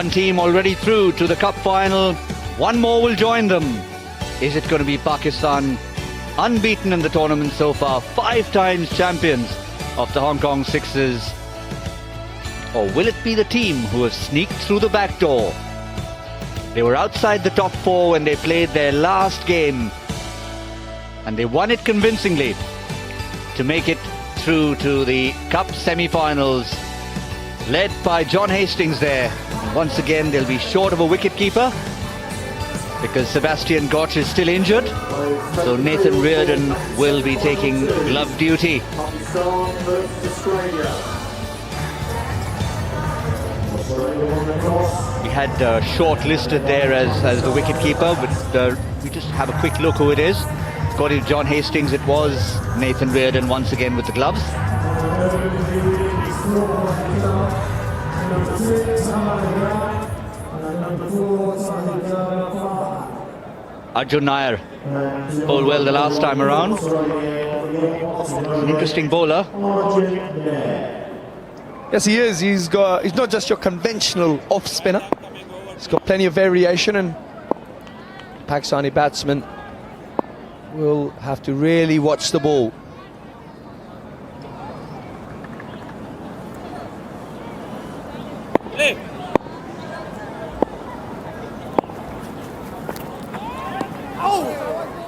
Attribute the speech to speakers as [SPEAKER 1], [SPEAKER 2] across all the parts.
[SPEAKER 1] One team already through to the cup final. One more will join them. Is it going to be Pakistan, unbeaten in the tournament so far, 5 times champions of the Hong Kong Sixers? Or will it be the team who have sneaked through the back door? They were outside the top 4 when they played their last game, and they won it convincingly to make it through to the cup semi-finals, led by John Hastings there. Once again, they'll be short of a wicket-keeper because Sebastian Gotch is still injured, so Nathan Reardon will be taking glove duty. We had Short listed there as the wicket-keeper, but we just have a quick look who it is. According to John Hastings, it was Nathan Reardon once again with the gloves. Arjun Nair bowled well the last time around. An interesting bowler.
[SPEAKER 2] Yes, he is. He's not just your conventional off spinner. He's got plenty of variation, and Pakistani batsmen will have to really watch the ball.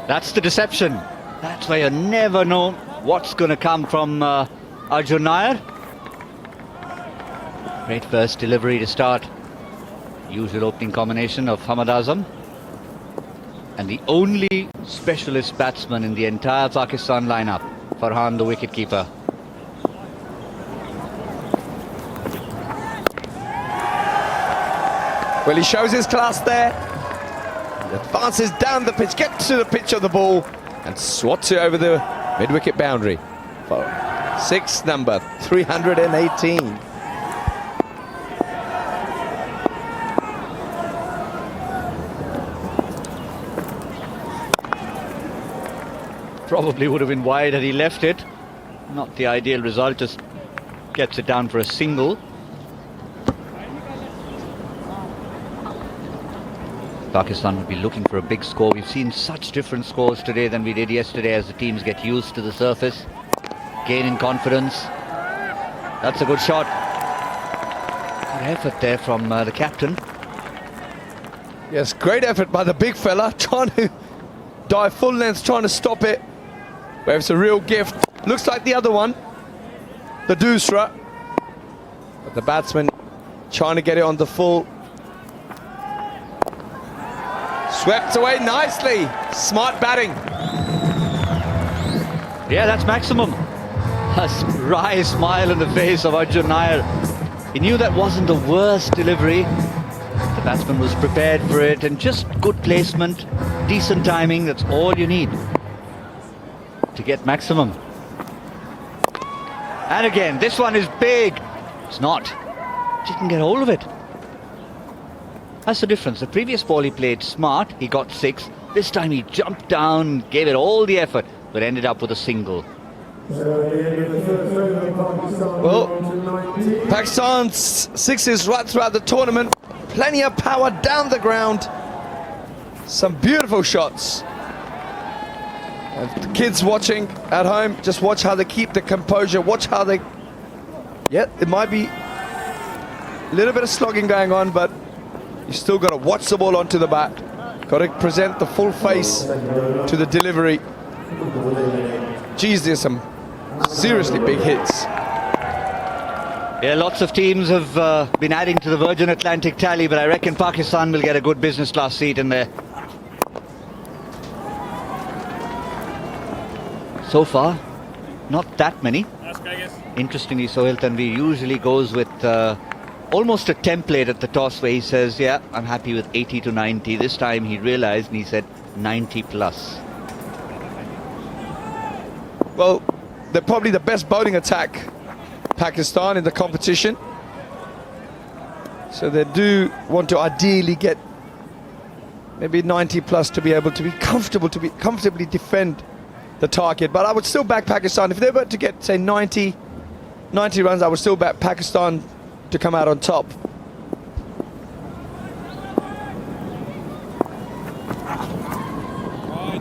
[SPEAKER 1] That's the deception. That's why you never know what's going to come from Arjun Nair. Great first delivery to start. Usual opening combination of Hamad Azam. And the only specialist batsman in the entire Pakistan lineup, Farhan, the wicketkeeper.
[SPEAKER 2] Well, he shows his class there. Advances down the pitch, gets to the pitch of the ball, and swats it over the mid-wicket boundary for 6 number 318.
[SPEAKER 1] Probably would have been wide had he left it. Not the ideal result, just gets it down for a single. Pakistan will be looking for a big score. We've seen such different scores today than we did yesterday as the teams get used to the surface, gain in confidence. That's a good shot. Good effort there from the captain.
[SPEAKER 2] Yes, great effort by the big fella, trying to dive full length, trying to stop it. Where it's a real gift. Looks like the other one, the Dusra. But the batsman trying to get it on the full. Swept away nicely. Smart batting.
[SPEAKER 1] Yeah, that's maximum. A wry smile on the face of Arjun Nair. He knew that wasn't the worst delivery. The batsman was prepared for it, and just good placement, decent timing, that's all you need to get maximum. And again, this one is big. It's not. Didn't get hold of it. That's the difference. The previous ball he played smart, he got 6. This time he jumped down, gave it all the effort, but ended up with a single.
[SPEAKER 2] Well, Pakistan's 6s right throughout the tournament. Plenty of power down the ground. Some beautiful shots. And the kids watching at home, just watch how they keep the composure. Watch how they... Yeah, it might be a little bit of slogging going on, but you still got to watch the ball onto the bat. Got to present the full face to the delivery. Geez, there's some seriously big hits.
[SPEAKER 1] Yeah, lots of teams have been adding to the Virgin Atlantic tally, but I reckon Pakistan will get a good business class seat in there. So far, not that many. Interestingly, Sohail Tanvir usually goes with almost a template at the toss where he says, yeah, I'm happy with 80 to 90. This time he realized and he said 90 plus.
[SPEAKER 2] Well, they're probably the best bowling attack, Pakistan, in the competition. So they do want to ideally get maybe 90 plus to be able to be comfortably defend the target. But I would still back Pakistan. If they were to get, say, 90 runs, I would still back Pakistan to come out on top.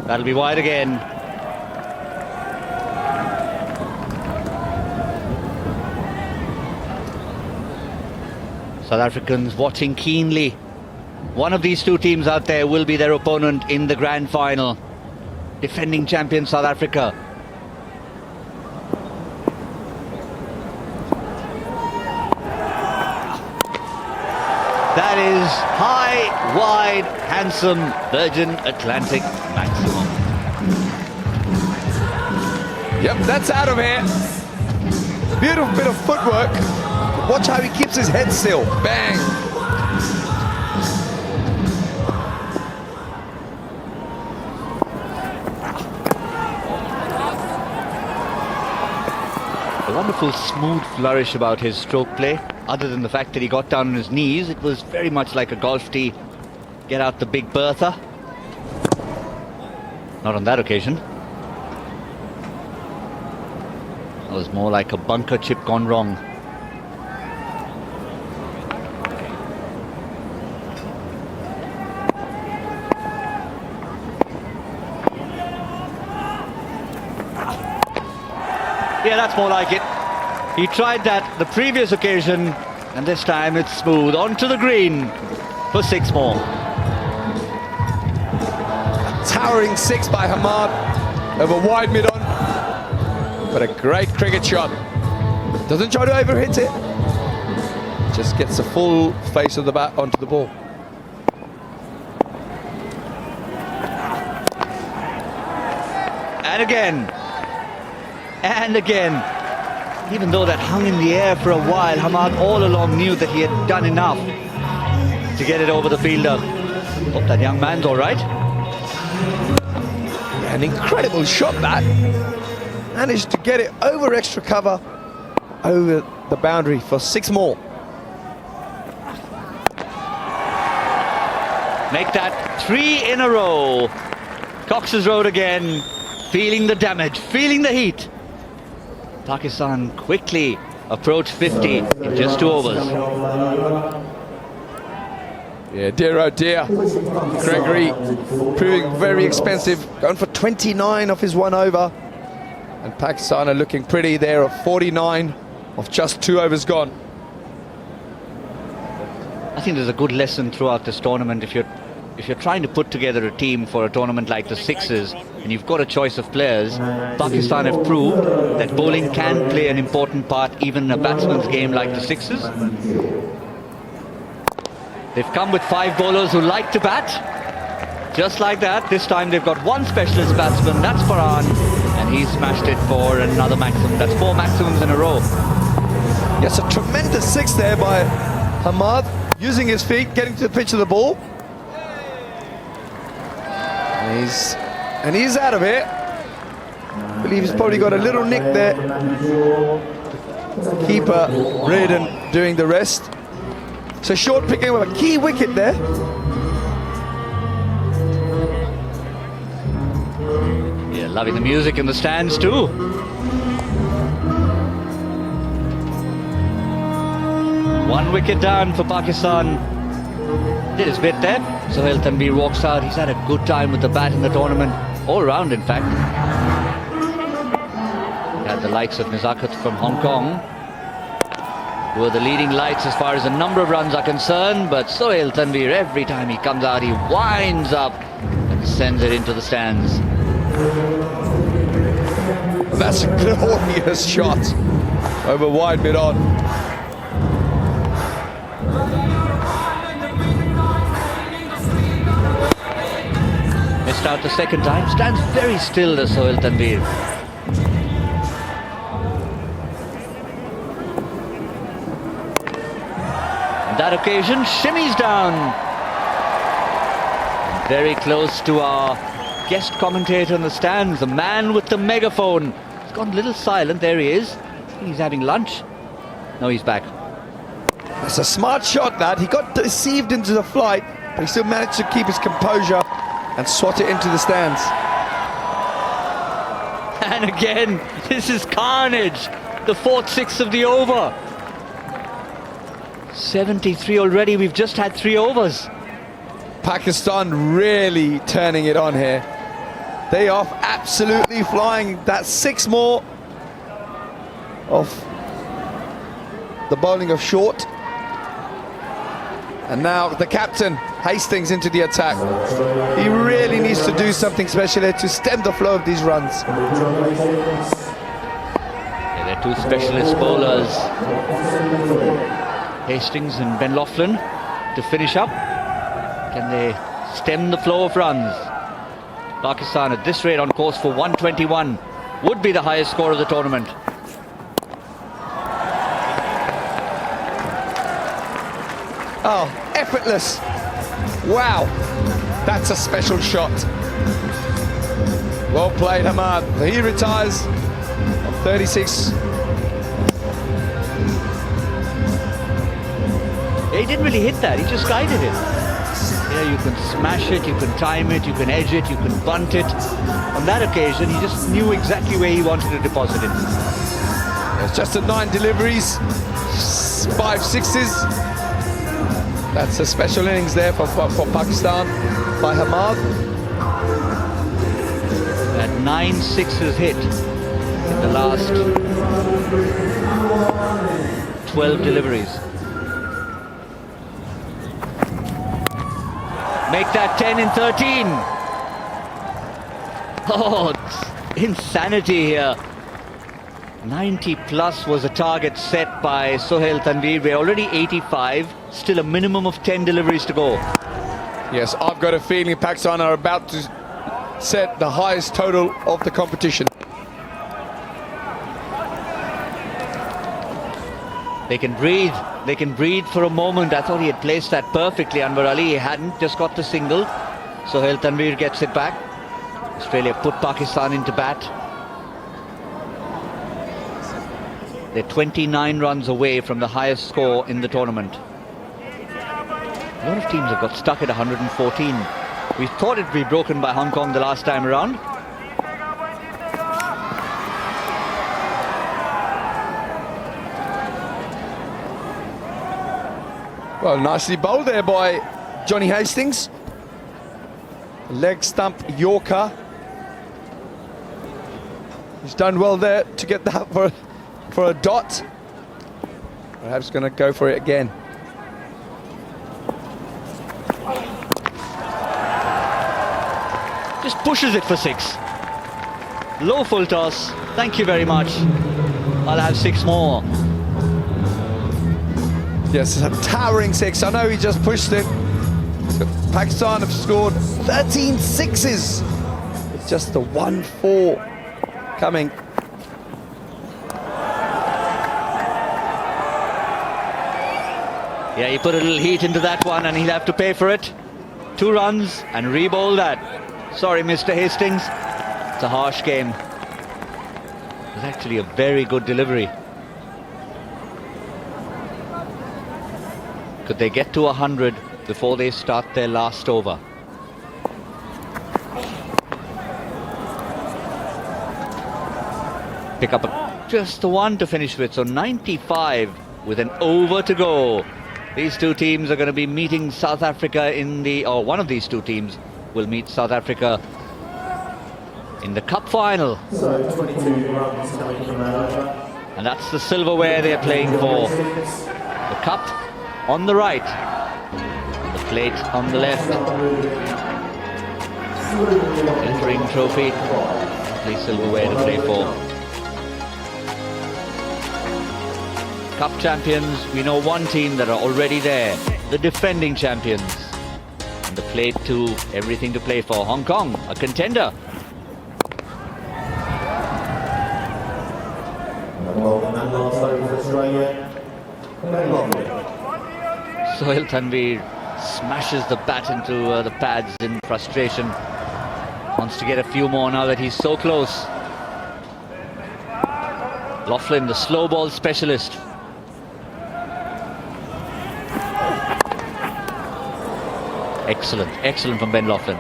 [SPEAKER 1] That'll be wide again. South Africans watching keenly. One of these two teams out there will be their opponent in the grand final. Defending champion South Africa. That is high, wide, handsome Virgin Atlantic maximum.
[SPEAKER 2] Yep, that's out of here. Beautiful bit of footwork. Watch how he keeps his head still. Bang.
[SPEAKER 1] A wonderful smooth flourish about his stroke play. Other than the fact that he got down on his knees, it was very much like a golf tee. Get out the Big Bertha. Not on that occasion. That was more like a bunker chip gone wrong. Yeah, that's more like it. He tried that the previous occasion, and this time it's smooth onto the green for 6 more.
[SPEAKER 2] Towering 6 by Hamad over wide mid-on. But a great cricket shot. Doesn't try to overhit it. Just gets the full face of the bat onto the ball.
[SPEAKER 1] And again. And again. Even though that hung in the air for a while, Hamad all along knew that he had done enough to get it over the fielder. Hope that young man's all right.
[SPEAKER 2] An incredible shot that. Managed to get it over extra cover, over the boundary for 6 more.
[SPEAKER 1] Make that 3 in a row. Cox's Road again, feeling the damage, feeling the heat. Pakistan quickly approach 50 in just 2 overs.
[SPEAKER 2] Yeah, dear oh dear. Gregory proving very expensive, going for 29 off his 1 over. And Pakistan are looking pretty there at 49 of just 2 overs gone.
[SPEAKER 1] I think there's a good lesson throughout this tournament. If you're trying to put together a team for a tournament like the Sixes, and you've got a choice of players, Pakistan have proved that bowling can play an important part even in a batsman's game like the Sixes. They've come with 5 bowlers who like to bat. Just like that, this time they've got 1 specialist batsman, that's Farhan, and he's smashed it for another maximum. That's 4 maximums in a row.
[SPEAKER 2] Yes, a tremendous 6 there by Hamad, using his feet, getting to the pitch of the ball. And he's out of here. I believe he's probably got a little nick there. Keeper Reardon doing the rest. So short picking with a key wicket there.
[SPEAKER 1] Yeah, loving the music in the stands too. One wicket down for Pakistan. Did his bit there. Sohail Tanvir walks out. He's had a good time with the bat in the tournament. All round, in fact. He had the likes of Nizakat from Hong Kong, who are the leading lights as far as the number of runs are concerned. But Sohail Tanvir, every time he comes out, he winds up and sends it into the stands.
[SPEAKER 2] That's a glorious shot over wide mid-on.
[SPEAKER 1] Missed out the second time. Stands very still, the Sohail Tanvir. On that occasion, shimmies down. Very close to our guest commentator in the stands, the man with the megaphone. He's gone a little silent. There he is. He's having lunch. No, he's back.
[SPEAKER 2] That's a smart shot, that. He got deceived into the flight, but he still managed to keep his composure and swat it into the stands.
[SPEAKER 1] And again, this is carnage. The 4th 6 of the over. 73 already. We've just had 3 overs.
[SPEAKER 2] Pakistan really turning it on here. They are absolutely flying. That's 6 more of the bowling of Short. And now the captain, Hastings, into the attack. He really needs to do something special here to stem the flow of these runs.
[SPEAKER 1] Yeah, they're two specialist bowlers, Hastings and Ben Laughlin, to finish up. Can they stem the flow of runs? Pakistan at this rate on course for 121, would be the highest score of the tournament.
[SPEAKER 2] Oh, effortless. Wow, that's a special shot. Well played, Hamad. He retires on 36.
[SPEAKER 1] He didn't really hit that, he just guided it. Yeah, you can smash it, you can time it, you can edge it, you can bunt it. On that occasion, he just knew exactly where he wanted to deposit it.
[SPEAKER 2] It's just 9 deliveries, 5 sixes. That's a special innings there for Pakistan by Hamad.
[SPEAKER 1] That 9 sixes hit in the last 12 deliveries. Make that 10 in 13. Oh, it's insanity here. 90 plus was a target set by Sohail Tanveer. We're already 85, still a minimum of 10 deliveries to go.
[SPEAKER 2] Yes, I've got a feeling Pakistan are about to set the highest total of the competition.
[SPEAKER 1] They can breathe for a moment. I thought he had placed that perfectly. Anwar Ali, he hadn't, just got the single. Sohail Tanveer gets it back. Australia put Pakistan into bat. They're 29 runs away from the highest score in the tournament. A lot of teams have got stuck at 114. We thought it'd be broken by Hong Kong the last time around.
[SPEAKER 2] Well, nicely bowled there by Johnny Hastings. Leg stump Yorker. He's done well there to get that for a dot. Perhaps going to go for it again.
[SPEAKER 1] Just pushes it for 6. Low full toss. Thank you very much. I'll have 6 more.
[SPEAKER 2] Yes, it's a towering 6. I know he just pushed it. Pakistan have scored 13 sixes. It's just the 1-4 coming.
[SPEAKER 1] Yeah, he put a little heat into that one and he'll have to pay for it. 2 runs and re-bowl that. Sorry, Mr. Hastings. It's a harsh game. It was actually a very good delivery. Could they get to 100 before they start their last over? Pick up just the 1 to finish with, so 95 with an over to go. These two teams are going to be meeting South Africa in the, or one of these two teams will meet South Africa in the cup final.
[SPEAKER 3] So 22 runs coming from
[SPEAKER 1] And that's the silverware they're playing for. The cup on the right, the plate on the left. Glittering trophy, the silverware to play for. Cup champions, we know one team that are already there, the defending champions. And the plate too, everything to play for. Hong Kong, a contender. Sohail Tanveer smashes the bat into the pads in frustration. Wants to get a few more now that he's so close. Laughlin, the slow ball specialist. Excellent, excellent from Ben Laughlin.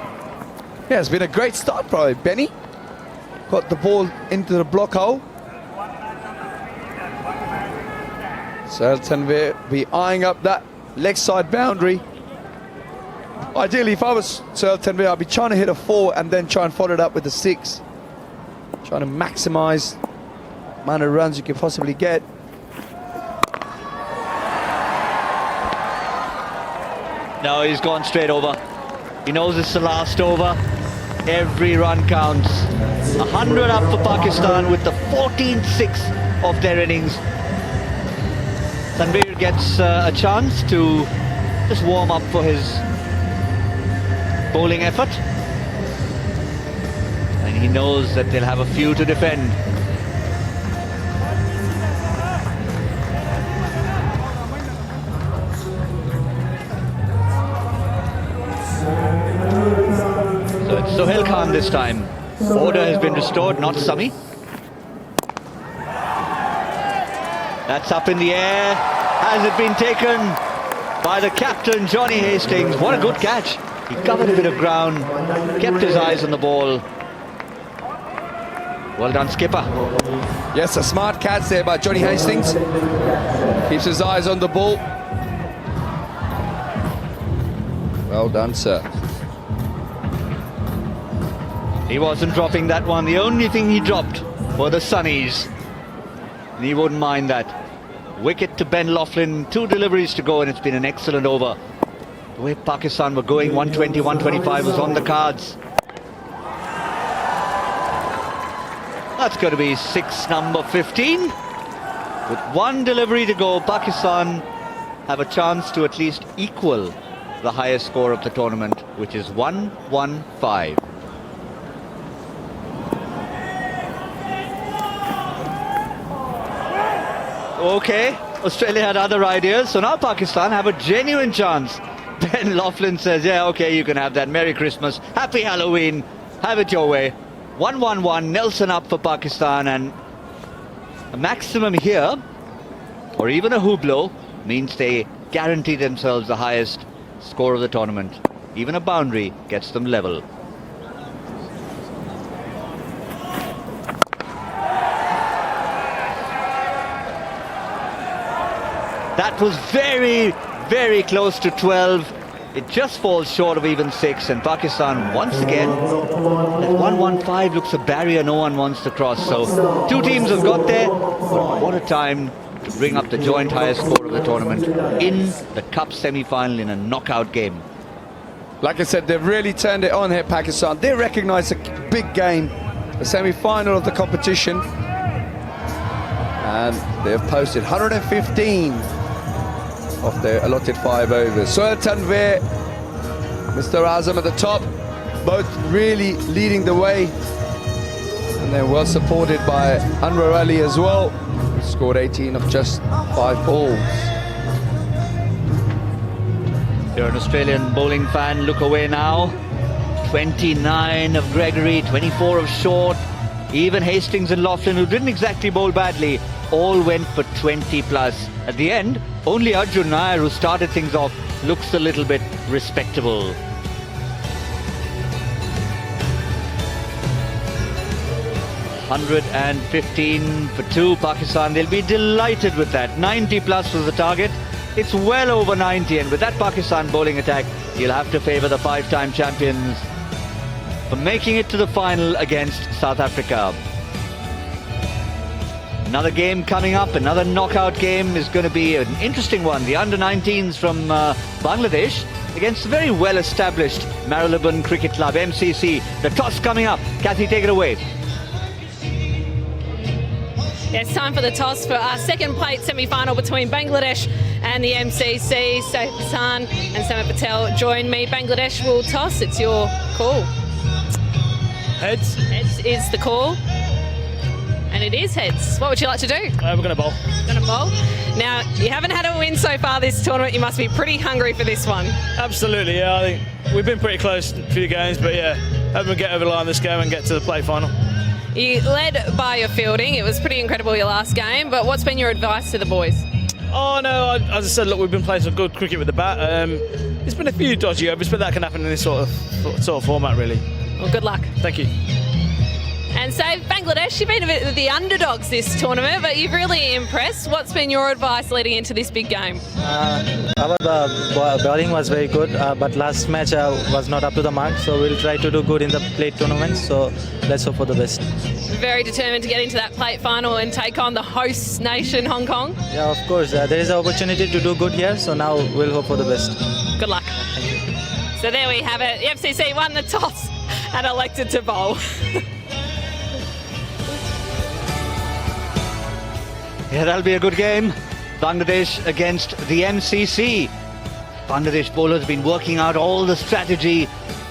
[SPEAKER 2] Yeah, it's been a great start by Benny. Got the ball into the block hole. Sohail Tanveer be eyeing up that leg side boundary. Ideally, if I was Sohail Tanvir, I'd be trying to hit a 4 and then try and follow it up with a 6. Trying to maximise the amount of runs you can possibly get.
[SPEAKER 1] No, he's gone straight over. He knows it's the last over. Every run counts. 100 up for Pakistan with the 14th-6 of their innings. Tanvir gets a chance to just warm up for his bowling effort. And he knows that they'll have a few to defend. So it's Sohail Khan this time. Order has been restored, not Sami. That's up in the air. Has it been taken by the captain, Johnny Hastings? What a good catch. He covered a bit of ground, kept his eyes on the ball. Well done, skipper.
[SPEAKER 2] Yes, a smart catch there by Johnny Hastings. Keeps his eyes on the ball. Well done, sir.
[SPEAKER 1] He wasn't dropping that one. The only thing he dropped were the sunnies. And he wouldn't mind that. Wicket to Ben Laughlin, 2 deliveries to go, and it's been an excellent over. The way Pakistan were going, 120, 125 was on the cards. That's going to be 6 number 15. With 1 delivery to go, Pakistan have a chance to at least equal the highest score of the tournament, which is 115. Okay, Australia had other ideas, so now Pakistan have a genuine chance. Ben Laughlin says, yeah, okay, you can have that. Merry Christmas, Happy Halloween, have it your way. 1-1-1, Nelson up for Pakistan, and a maximum here, or even a Hublot, means they guarantee themselves the highest score of the tournament. Even a boundary gets them level. That was very, very close to 12. It just falls short of even 6, and Pakistan once again, that 115 looks a barrier no one wants to cross. So 2 teams have got there, but what a time to bring up the joint highest score of the tournament in the Cup semi-final in a knockout game.
[SPEAKER 2] Like I said, they've really turned it on here, Pakistan. They recognise a big game, the semi-final of the competition. And they've posted 115 of their allotted 5 overs. Sohail Tanvir, Mr. Azam at the top, both really leading the way. And they're well supported by Anwar Ali as well. Scored 18 of just 5 balls.
[SPEAKER 1] You're an Australian bowling fan, look away now. 29 of Gregory, 24 of Short. Even Hastings and Laughlin, who didn't exactly bowl badly, all went for 20 plus. At the end, only Arjun Nair, who started things off, looks a little bit respectable. $115 for 2, Pakistan. They'll be delighted with that. 90 plus was the target. It's well over 90, and with that Pakistan bowling attack, you'll have to favour the 5-time champions for making it to the final against South Africa. Another game coming up, another knockout game is going to be an interesting one. The under-19s from Bangladesh against the very well-established Marylebone Cricket Club, MCC. The toss coming up. Kathy, take it away.
[SPEAKER 4] Yeah, it's time for the toss for our second plate semi-final between Bangladesh and the MCC. Saif Hassan and Samit Patel join me. Bangladesh will toss. It's your call.
[SPEAKER 5] Heads.
[SPEAKER 4] Heads is the call. And it is heads. What would you like to do?
[SPEAKER 5] We're going to bowl.
[SPEAKER 4] Going to bowl. Now, you haven't had a win so far this tournament. You must be pretty hungry for this one.
[SPEAKER 5] Absolutely, yeah. I think we've been pretty close a few games, but yeah, hoping to get over the line this game and get to the play final.
[SPEAKER 4] You led by your fielding. It was pretty incredible your last game, but what's been your advice to the boys?
[SPEAKER 5] Oh no, as I said, look, we've been playing some good cricket with the bat. There's been a few dodgy overs, but that can happen in this sort of format, really.
[SPEAKER 4] Well, good luck.
[SPEAKER 5] Thank you.
[SPEAKER 4] And so, Bangladesh, you've been a bit of the underdogs this tournament, but you've really impressed. What's been your advice leading into this big game?
[SPEAKER 6] Our bowling was very good, but last match was not up to the mark, so we'll try to do good in the plate tournament, so let's hope for the best.
[SPEAKER 4] Very determined to get into that plate final and take on the host nation, Hong Kong.
[SPEAKER 6] Yeah, of course, there is an opportunity to do good here, so now we'll hope for the best.
[SPEAKER 4] Good luck. So there we have it. The FCC won the toss and elected to bowl.
[SPEAKER 1] Yeah, that'll be a good game. Bangladesh against the MCC. Bangladesh bowlers have been working out all the strategy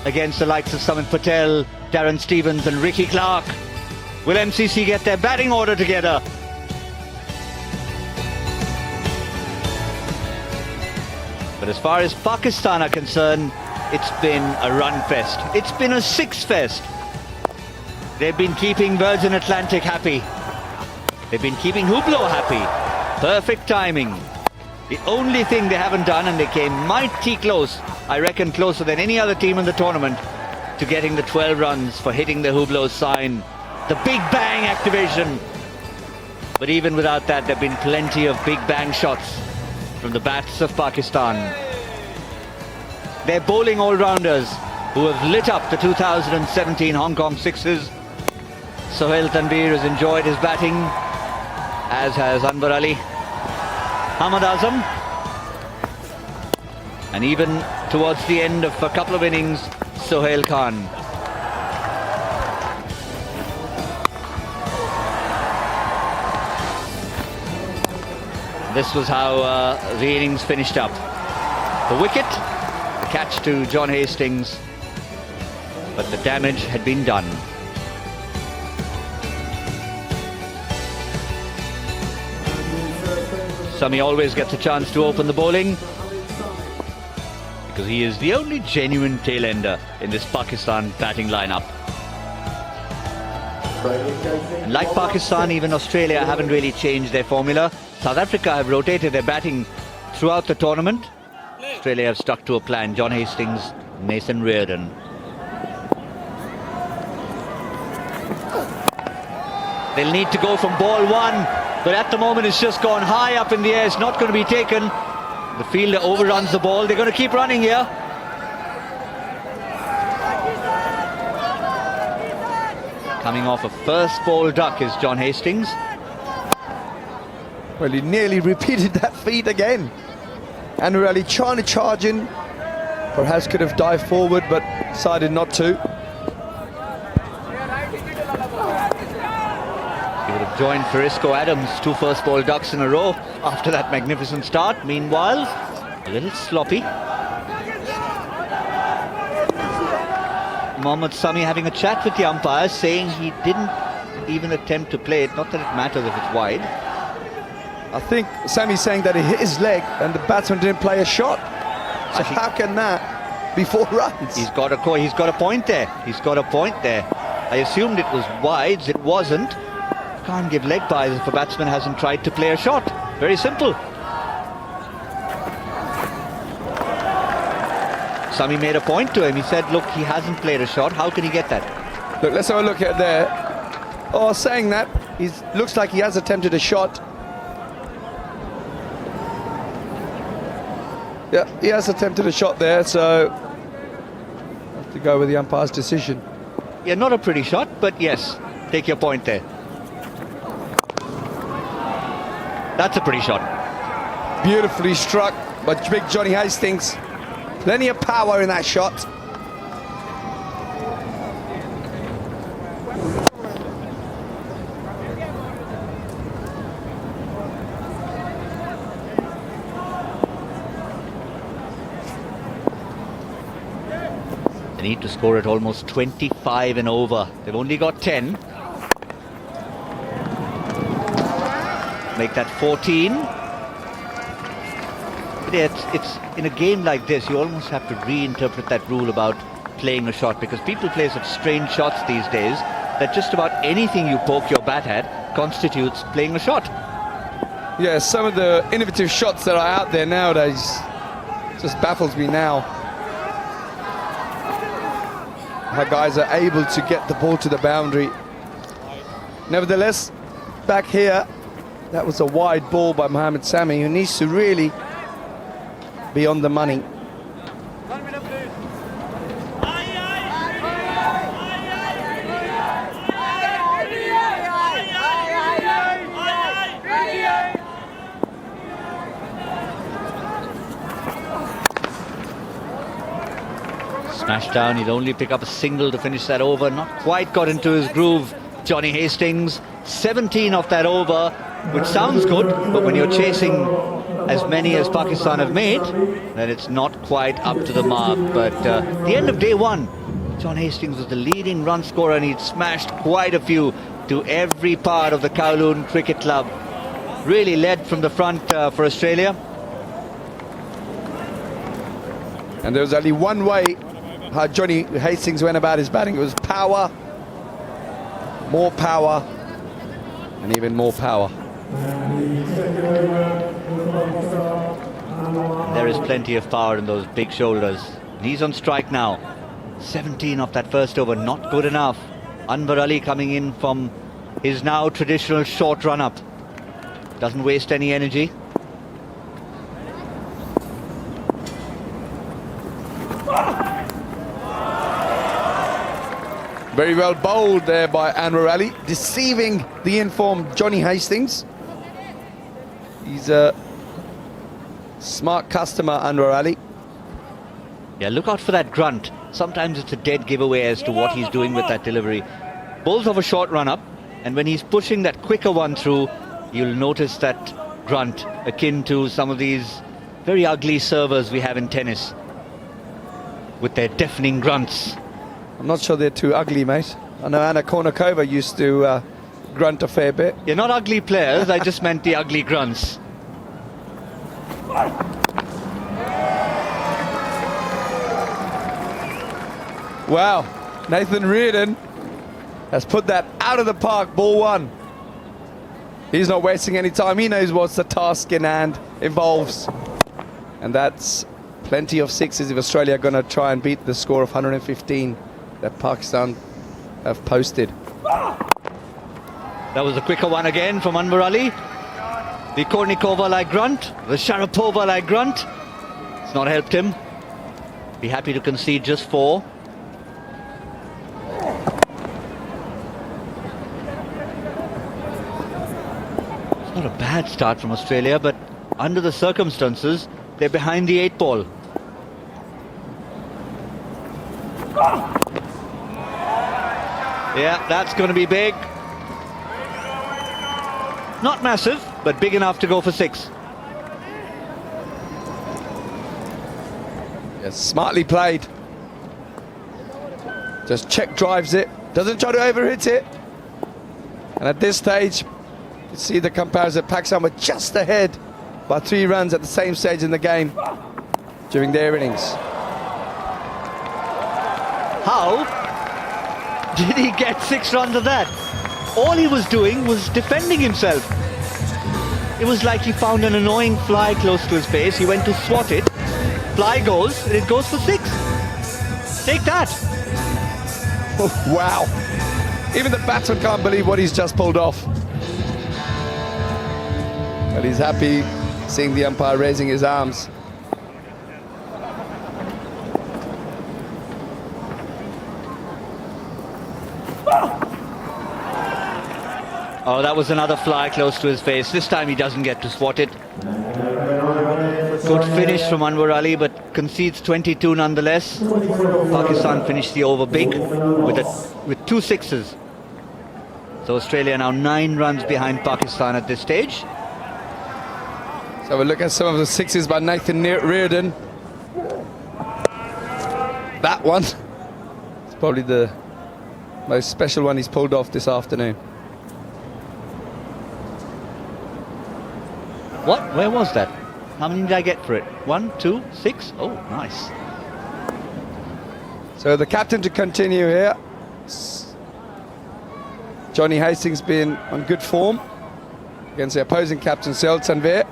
[SPEAKER 1] against the likes of Samit Patel, Darren Stevens and Ricky Clark. Will MCC get their batting order together? But as far as Pakistan are concerned, it's been a run fest. It's been a six fest. They've been keeping Virgin Atlantic happy. They've been keeping Hublot happy. Perfect timing. The only thing they haven't done, and they came mighty close, I reckon closer than any other team in the tournament, to getting the 12 runs for hitting the Hublot sign. The Big Bang activation. But even without that, there have been plenty of Big Bang shots from the bats of Pakistan. They're bowling all-rounders who have lit up the 2017 Hong Kong Sixers. Sohail Tanvir has enjoyed his batting, as has Anwar Ali, Ahmad Azam, and even towards the end of a couple of innings, Sohail Khan. This was how the innings finished up. The wicket, the catch to John Hastings, but the damage had been done. Sami always gets a chance to open the bowling because he is the only genuine tail-ender in this Pakistan batting lineup. And like Pakistan, even Australia haven't really changed their formula. South Africa have rotated their batting throughout the tournament. Australia have stuck to a plan. John Hastings, Mason Reardon. They'll need to go from ball one, but at the moment it's just gone high up in the air. It's not going to be taken. The fielder overruns the ball. They're going to keep running here. Coming off a first ball duck is John Hastings.
[SPEAKER 2] Well, he nearly repeated that feat again. And really trying to charge in. Perhaps could have dived forward, but decided not to.
[SPEAKER 1] He would have joined Farisco Adams, 2 first ball ducks in a row after that magnificent start. Meanwhile, a little sloppy. Mohammad Sami having a chat with the umpire, saying he didn't even attempt to play it. Not that it matters if it's wide.
[SPEAKER 2] I think Sammy's saying that he hit his leg and the batsman didn't play a shot. So how can that be 4 runs?
[SPEAKER 1] He's got a point there. He's got a point there. I assumed it was wides. It wasn't. Can't give leg byes if a batsman hasn't tried to play a shot. Very simple. Sami made a point to him. He said, look, he hasn't played a shot. How can he get that?
[SPEAKER 2] Look, let's have a look at there. Oh, saying that, he looks like he has attempted a shot. Yeah, he has attempted a shot there, so have to go with the umpire's decision.
[SPEAKER 1] Yeah, not a pretty shot, but yes, take your point there. That's a pretty shot.
[SPEAKER 2] Beautifully struck by big Johnny Hastings. Plenty of power in that shot.
[SPEAKER 1] They need to score at almost 25 and over. They've only got 10. Make that 14. But yeah, it's in a game like this, you almost have to reinterpret that rule about playing a shot, because people play such strange shots these days that just about anything you poke your bat at constitutes playing a shot.
[SPEAKER 2] Yeah, some of the innovative shots that are out there nowadays just baffles me now. How guys are able to get the ball to the boundary Nevertheless, back here, that was a wide ball by Mohamed Sami, who needs to really be on the money.
[SPEAKER 1] Smashed down, he'd only pick up a single to finish that over. Not quite got into his groove, Johnny Hastings. 17 off that over, which sounds good, but when you're chasing as many as Pakistan have made, then it's not quite up to the mark. But the end of day one, John Hastings was the leading run scorer, and he'd smashed quite a few to every part of the Kowloon Cricket Club. Really led from the front for Australia.
[SPEAKER 2] And there was only one way how Johnny Hastings went about his batting. It was power, more power, and even more power.
[SPEAKER 1] There is plenty of power in those big shoulders. And he's on strike now. 17 off that first over, not good enough. Anwar Ali coming in from his now traditional short run-up. Doesn't waste any energy.
[SPEAKER 2] Very well bowled there by Anwar Ali, deceiving the informed Johnny Hastings. He's a smart customer, Anwar Ali.
[SPEAKER 1] Yeah, look out for that grunt. Sometimes it's a dead giveaway as to what he's doing with that delivery. Bowls of a short run-up, and when he's pushing that quicker one through, you'll notice that grunt akin to some of these very ugly servers we have in tennis with their deafening grunts.
[SPEAKER 2] I'm not sure they're too ugly, mate. I know Anna Kournikova used to grunt a fair bit.
[SPEAKER 1] You're not ugly players, I just meant the ugly grunts.
[SPEAKER 2] Wow, Nathan Reardon has put that out of the park, ball one. He's not wasting any time. He knows what the task in hand involves. And that's plenty of sixes if Australia are going to try and beat the score of 115 that Pakistan have posted.
[SPEAKER 1] That was a quicker one again from Anwar Ali. The Kournikova-like grunt, the Sharapova-like grunt. It's not helped him. Be happy to concede just 4. It's not a bad start from Australia, but under the circumstances, they're behind the 8 ball. Yeah, that's going to be big. Not massive, but big enough to go for 6.
[SPEAKER 2] Yes, smartly played. Just check drives it. Doesn't try to overhit it. And at this stage, you see the comparison. Pakistan were just ahead by 3 runs at the same stage in the game during their innings.
[SPEAKER 1] How did he get 6 runs of that? All he was doing was defending himself. It was like he found an annoying fly close to his face. He went to swat it. Fly goes, and it goes for 6. Take that.
[SPEAKER 2] Oh, wow. Even the batsman can't believe what he's just pulled off. But he's happy seeing the umpire raising his arms.
[SPEAKER 1] Oh, that was another fly close to his face. This time he doesn't get to swat it. Good finish from Anwar Ali, but concedes 22 nonetheless. Pakistan finished the over big with 2 sixes. So Australia now 9 runs behind Pakistan at this stage.
[SPEAKER 2] So we'll look at some of the sixes by Nathan Reardon. That one is probably the most special one he's pulled off this afternoon.
[SPEAKER 1] What? Where was that? How many did I get for it? 1, 2, 6? Oh, nice.
[SPEAKER 2] So the captain to continue here. Johnny Hastings being on good form against the opposing captain, Sohail Tanvir.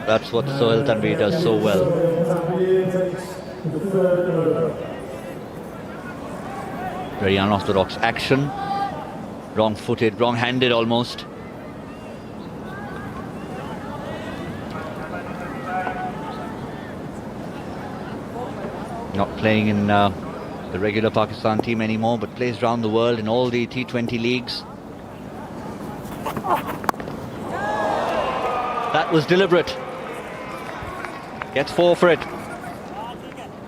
[SPEAKER 1] That's what Sohail Tanvir does so well. Very unorthodox action. Wrong-footed, wrong-handed almost. Not playing in the regular Pakistan team anymore, but plays around the world in all the T20 leagues. That was deliberate. Gets 4 for it.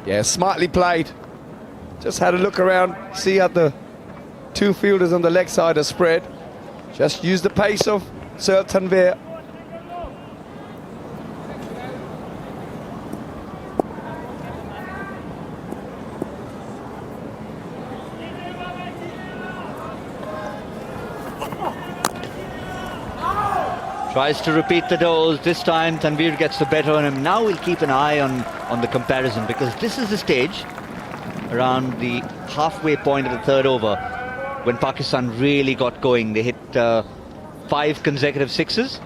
[SPEAKER 2] Yeah, smartly played. Just had a look around, see how the two fielders on the leg side are spread. Just use the pace of Sohail Tanvir.
[SPEAKER 1] Tries to repeat the dose. This time Tanvir gets the better on him. Now we'll keep an eye on the comparison, because this is the stage around the halfway point of the third over when Pakistan really got going. They hit 5 consecutive sixes.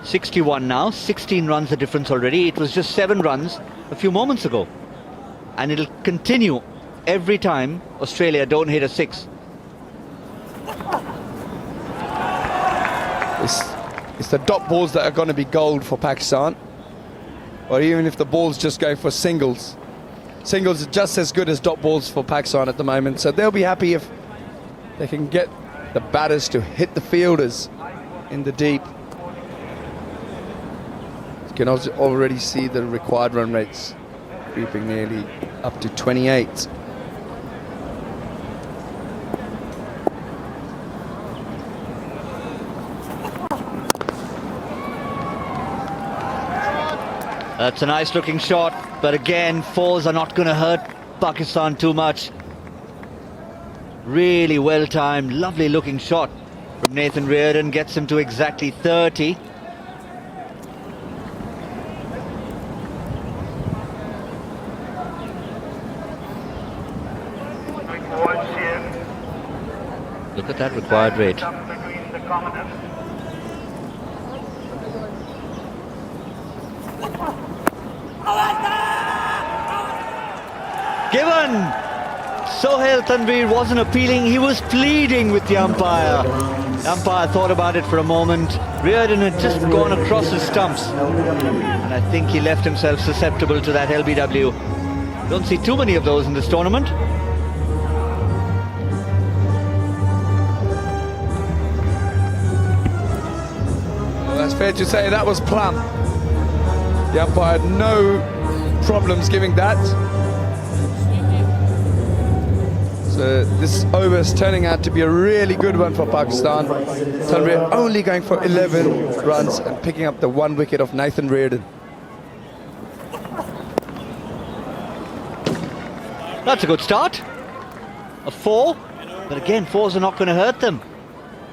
[SPEAKER 1] 61 now, 16 runs the difference already. It was just 7 runs a few moments ago, and it'll continue every time Australia don't hit a 6.
[SPEAKER 2] It's the dot balls that are going to be gold for Pakistan, or even if the balls just go for singles. Singles are just as good as dot balls for Pakistan at the moment, so they'll be happy if they can get the batters to hit the fielders in the deep. You can also already see the required run rates creeping nearly up to 28.
[SPEAKER 1] That's a nice looking shot, but again, 4s are not going to hurt Pakistan too much. Really well timed, lovely looking shot from Nathan Reardon, gets him to exactly 30. Look at that required rate. Given! Sohail Tanvir wasn't appealing, he was pleading with the umpire. The umpire thought about it for a moment. Reardon had just gone across his stumps, and I think he left himself susceptible to that LBW. Don't see too many of those in this tournament.
[SPEAKER 2] Well, that's fair to say that was plumb. The umpire had no problems giving that. So this over is turning out to be a really good one for Pakistan. Tanvir only going for 11 runs and picking up the 1 wicket of Nathan Reardon.
[SPEAKER 1] That's a good start. A 4, but again, 4s are not going to hurt them,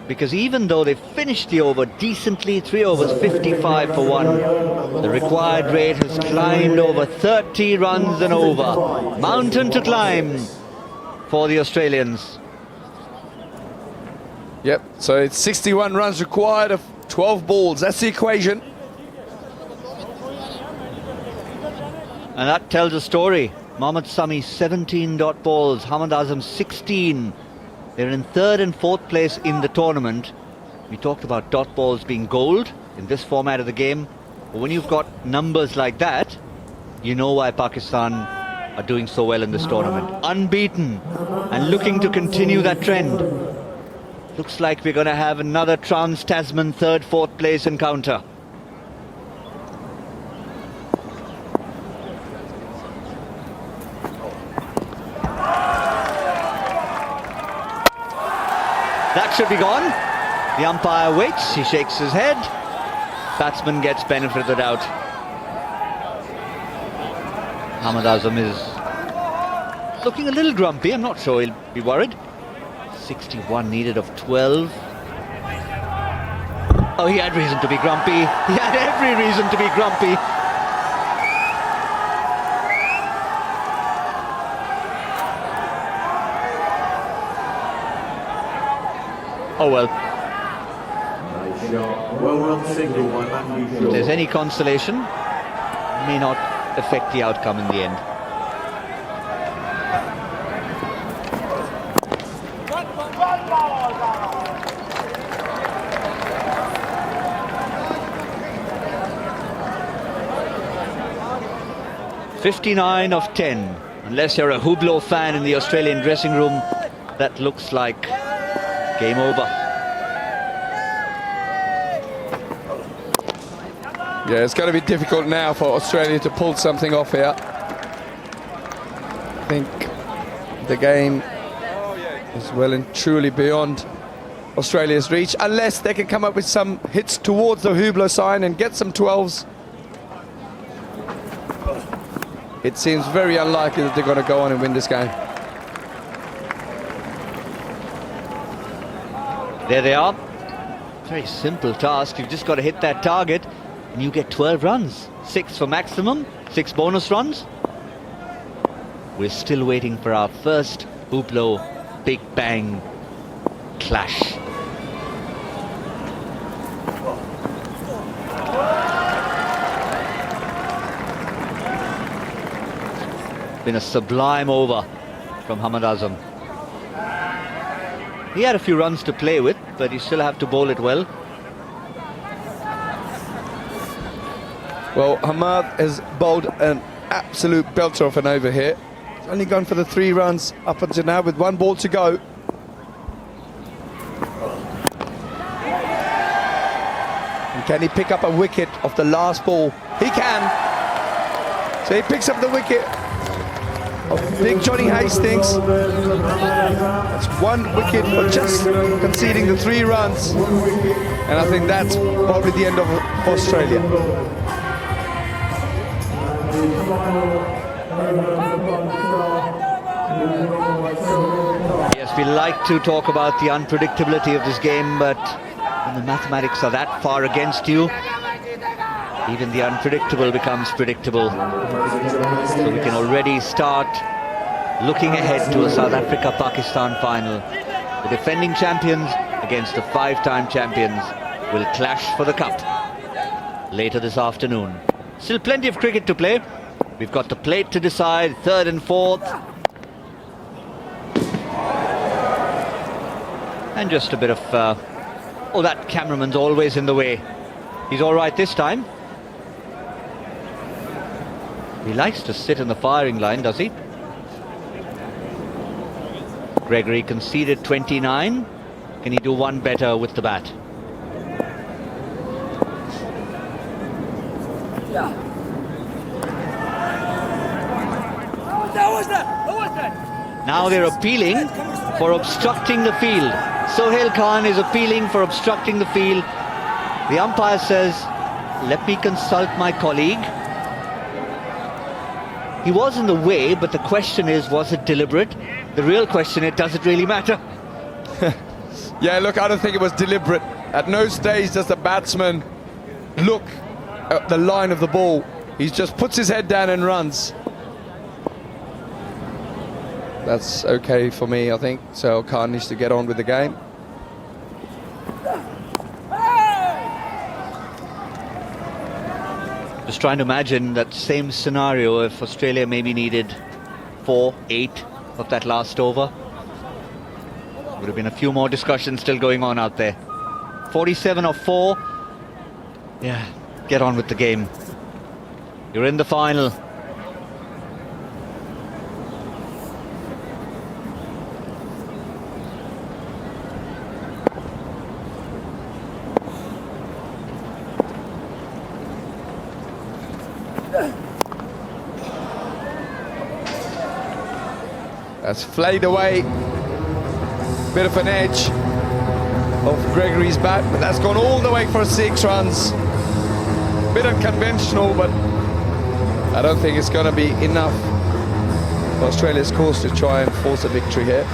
[SPEAKER 1] because even though they finished the over decently, 3 overs, 55 for 1, the required rate has climbed over 30 runs and over. Mountain to climb for the Australians.
[SPEAKER 2] Yep, so it's 61 runs required of 12 balls. That's the equation.
[SPEAKER 1] And that tells a story. Mohammad Sami 17 dot balls, Hamad Azam 16. They're in 3rd and 4th place in the tournament. We talked about dot balls being gold in this format of the game. But when you've got numbers like that, you know why Pakistan are doing so well in this tournament. Unbeaten and looking to continue that trend. Looks like we're going to have another Trans-Tasman 3rd, 4th place encounter. That should be gone. The umpire waits, he shakes his head. Batsman gets benefit of the doubt. Hamad Azam is looking a little grumpy. I'm not sure he'll be worried. 61 needed of 12. Oh, he had reason to be grumpy. He had every reason to be grumpy. Oh well.
[SPEAKER 3] Nice shot. Well run single by Matthew Shaw.
[SPEAKER 1] If there's any consolation, may not affect the outcome in the end. "59 of 10. Unless you're a Hublot fan in the Australian dressing room, that looks like game over.
[SPEAKER 2] Yeah, it's going to be difficult now for Australia to pull something off here. I think the game is well and truly beyond Australia's reach, unless they can come up with some hits towards the Hublot sign and get some 12s. It seems very unlikely that they're going to go on and win this game.
[SPEAKER 1] There they are. Very simple task. You've just got to hit that target and you get 12 runs. 6 for maximum, 6 bonus runs. We're still waiting for our first Hublot Big Bang clash. Been a sublime over from Hamad Azam. He had a few runs to play with, but he still have to bowl it well.
[SPEAKER 2] Well, Hamad has bowled an absolute belter off an over here. He's only gone for the 3 runs up until now with 1 ball to go. And can he pick up a wicket off the last ball? He can. So he picks up the wicket of Big Johnny Hastings. That's 1 wicket for just conceding the 3 runs. And I think that's probably the end of Australia.
[SPEAKER 1] Yes, we like to talk about the unpredictability of this game, but when the mathematics are that far against you, even the unpredictable becomes predictable. So we can already start looking ahead to a South Africa-Pakistan final. The defending champions against the 5-time champions will clash for the cup later this afternoon. Still plenty of cricket to play. We've got the plate to decide, 3rd and 4th. And just a bit of... oh, that cameraman's always in the way. He's all right this time. He likes to sit in the firing line, does he? Gregory conceded 29. Can he do 1 better with the bat? Now they're appealing for obstructing the field. Sohail Khan is appealing for obstructing the field. The umpire says, let me consult my colleague. He was in the way, but the question is, was it deliberate? The real question is, does it really matter?
[SPEAKER 2] Yeah, look, I don't think it was deliberate. At no stage does the batsman look at the line of the ball. He just puts his head down and runs. That's okay for me, I think. So Khan needs to get on with the game.
[SPEAKER 1] Just trying to imagine that same scenario if Australia maybe needed 4, 8 of that last over. Would have been a few more discussions still going on out there. 47 of 4. Yeah, get on with the game. You're in the final.
[SPEAKER 2] That's flayed away. Bit of an edge of Gregory's bat, but that's gone all the way for 6 runs. Bit unconventional, but I don't think it's going to be enough for Australia's course to try and force a victory here.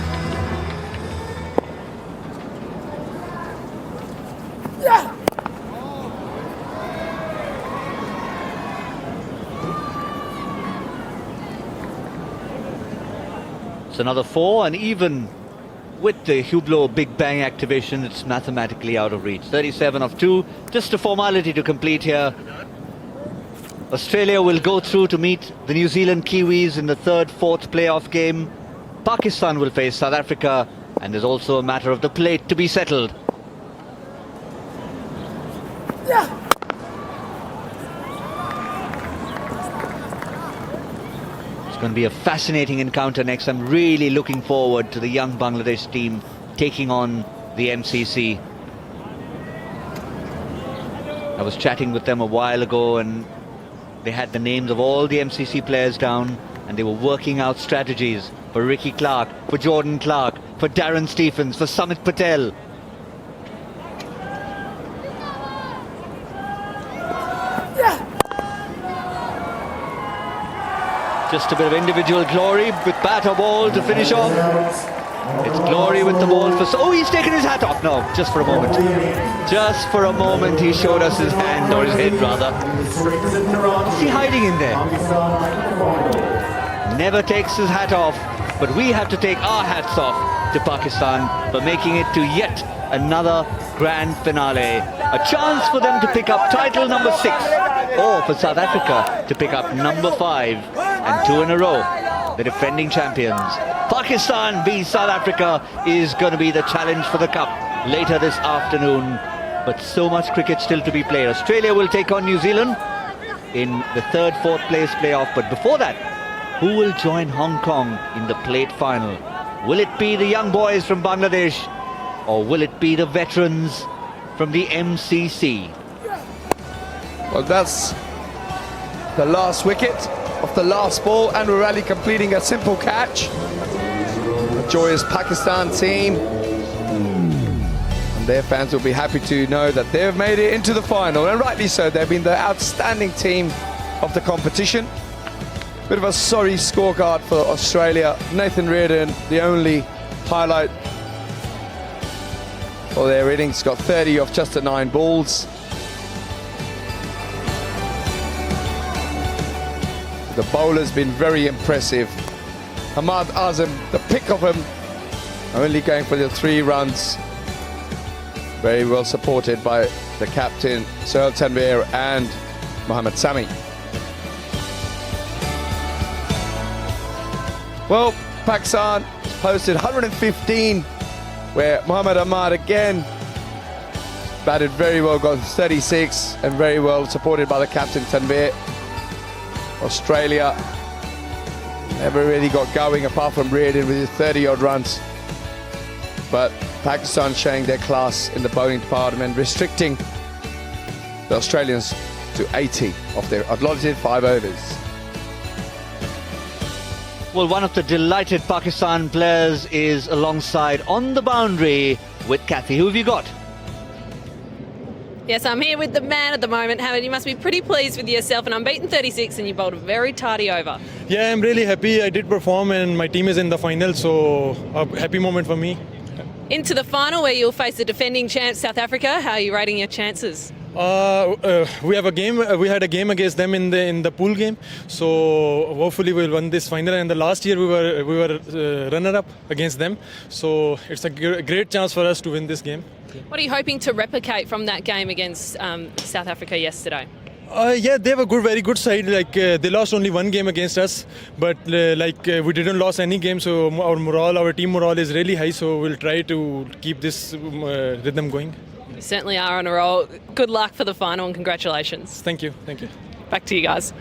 [SPEAKER 1] It's another 4, and even with the Hublot Big Bang activation, it's mathematically out of reach. 37 of 2, just a formality to complete here. Australia will go through to meet the New Zealand Kiwis in the third, fourth playoff game. Pakistan will face South Africa, and there's also a matter of the plate to be settled. It's going to be a fascinating encounter next. I'm really looking forward to the young Bangladesh team taking on the MCC. I was chatting with them a while ago, and they had the names of all the MCC players down, and they were working out strategies for Ricky Clark, for Jordan Clark, for Darren Stephens, for Sumit Patel. Just a bit of individual glory with bat or ball to finish off. It's glory with the ball for... Oh, he's taken his hat off. No, just for a moment. Just for a moment he showed us his hand, or his head rather. Is he hiding in there? Never takes his hat off, but we have to take our hats off to Pakistan for making it to yet another grand finale. A chance for them to pick up title number 6, or for South Africa to pick up number 5, and 2 in a row. The defending champions. Pakistan v South Africa is going to be the challenge for the cup later this afternoon. But so much cricket still to be played. Australia will take on New Zealand in the third, fourth place playoff. But before that, who will join Hong Kong in the plate final? Will it be the young boys from Bangladesh, or will it be the veterans from the MCC?
[SPEAKER 2] Well, that's the last wicket of the last ball. Anwar Ali completing a simple catch. A joyous Pakistan team. And their fans will be happy to know that they've made it into the final, and rightly so. They've been the outstanding team of the competition. Bit of a sorry scorecard for Australia. Nathan Reardon, the only highlight for their innings, got 30 off just 9 balls. The bowler's been very impressive. Ahmad Azam, the pick of him, only going for the 3 runs. Very well supported by the captain, Sohail Tanvir and Mohammad Sami. Well, Pakistan posted 115, where Mohammad Ahmad again batted very well, got 36, and very well supported by the captain Tanvir. Australia never really got going apart from Reardon with his 30-odd runs. But Pakistan showing their class in the bowling department, restricting the Australians to 80 of their allotted 5 overs.
[SPEAKER 1] Well, one of the delighted Pakistan players is alongside on the boundary with Kathy. Who have you got?
[SPEAKER 4] Yes, I'm here with the man at the moment. Hamid, you must be pretty pleased with yourself. An unbeaten 36 and you bowled a very tidy over.
[SPEAKER 5] Yeah, I'm really happy. I did perform and my team is in the final, so a happy moment for me.
[SPEAKER 4] Into the final where you'll face the defending champs South Africa. How are you rating your chances?
[SPEAKER 5] We have a game. We had a game against them in the pool game, so hopefully we'll win this final. And the last year we were runner-up against them, so it's a great chance for us to win this game.
[SPEAKER 4] What are you hoping to replicate from that game against South Africa yesterday?
[SPEAKER 5] Yeah, they have a very good side. Like they lost only 1 game against us, but we didn't lose any game. So our team morale is really high. So we'll try to keep this rhythm going.
[SPEAKER 4] You certainly are on a roll. Good luck for the final and congratulations.
[SPEAKER 5] Thank you.
[SPEAKER 4] Back to you guys.